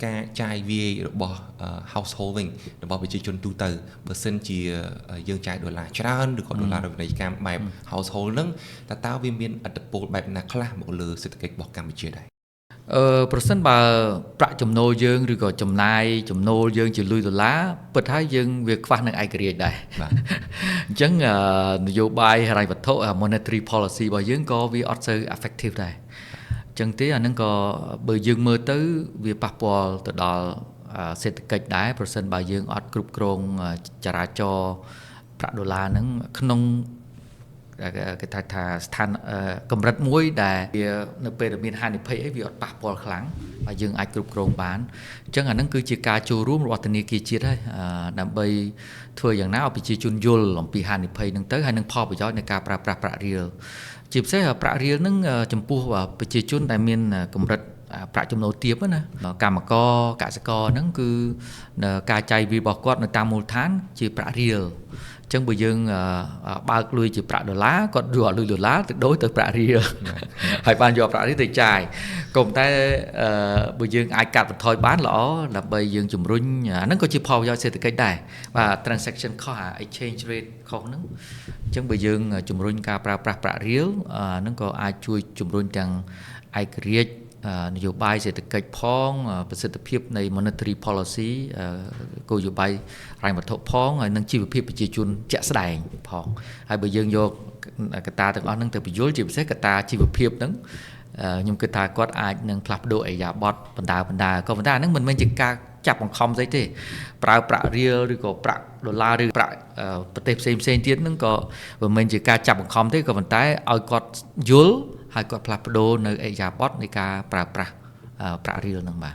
ការចាយវាយរបស់ household វិញរបស់ប្រជាជនទូទៅបើសិនជាយើងចាយដុល្លារច្រើនឬក៏ដុល្លារវិនិយោគកម្មបែប household ហ្នឹងតើវាមានឥទ្ធិពលបែបណាខ្លះមកលើសេដ្ឋកិច្ចរបស់កម្ពុជាដែរប្រសិនបើប្រាក់ចំណូលយើងឬក៏ចំណាយចំណូលយើងជាលុយដុល្លារពិតហើយយើងវាខ្វះនឹងឯករាជ្យដែរអញ្ចឹងនយោបាយហិរញ្ញវត្ថុ monetary policy របស់យើងក៏វាអត់សូវ effective ដែរអញ្ចឹងទេអានឹងក៏បើយើងមើលទៅវាប៉ះពាល់ទៅដល់សេដ្ឋកិច្ចដែរប្រសិនបើយើងអត់គ្រប់គ្រងចរាចរណ៍ប្រាក់ដុល្លារហ្នឹងក្នុងគេថាស្ថានកម្រិតមួយដែលវានៅពេលដែលមានហានិភ័យអីវាអត់ប៉ះពាល់ខ្លាំងហើយយើងអាចគ្រប់គ្រងបានអញ្ចឹងអាហ្នឹងគឺជាការចូលរួមរបស់ធនាគារជាតិហើយដើម្បីធ្វើយ៉ាងណាឲ្យប្រជាជនយល់អំពីហានិភ័យហ្នឹងទៅហើយនឹងផលប្រយោជន៍នៃការប្រើប្រាស់ប្រាក់រៀលជាពិសេសប្រាក់រៀលហ្នឹងចំពោះប្រជាជនដែលមានកម្រិតប្រាក់ចំណូលទាបណាកម្មករកសិករហ្នឹងគឺការចាយវាយរបស់គាត់នៅតាមមូលដ្ឋានជាប្រាក់រៀលអញ្ចឹងបើយើងបើកលុយជាប្រាក់ដុល្លារគាត់យកលុយដុល្លារទៅដូរទៅប្រាក់រៀលហើយបានយកប្រាក់រៀលទៅចាយក៏ប៉ុន្តែបើយើងអាចកាត់បន្ថយបានល្អដើម្បីយើងជំរុញអាហ្នឹងក៏ជាផលប្រយោជន៍សេដ្ឋកិច្ចដែរបាទ transaction cost exchange rate cost ហ្នឹងអញ្ចឹងបើយើងជំរុញការប្រើប្រាស់ប្រាក់រៀលហ្នឹងក៏អាចជួយជំរុញទាំងឯករាជ្យនយោបាយសេដ្ឋកិច្ចផងប្រសិទ្ធភាពនៃ monetary policy គោលនយោបាយហិរញ្ញវត្ថុផងហើយនិងជីវភាពប្រជាជនជាក់ស្ដែងផងហើយបើយើងយកកត្តាទាំងអស់ហ្នឹងទៅបញ្យល់ជាពិសេសកត្តាជីវភាពហ្នឹងខ្ញុំគិតថាគាត់អាចនឹងផ្លាស់ប្ដូរអេយ៉ាប័តបណ្ដាក៏ប៉ុន្តែអាហ្នឹងមិនមែនជាការចាប់បង្ខំស្អីទេប្រើប្រាក់រៀលឬក៏ប្រាក់ដុល្លារឬប្រាក់ប្រទេសផ្សេងទៀតហ្នឹងក៏មិនមែនជាការចាប់បង្ខំទេក៏ប៉ុន្តែឲ្យគាត់យល់ហើយគាត់ផ្លាស់ប្ដូរនៅអេយ៉ាប័តនៃការប្រើប្រាស់ប្រាក់រៀលហ្នឹងបាទ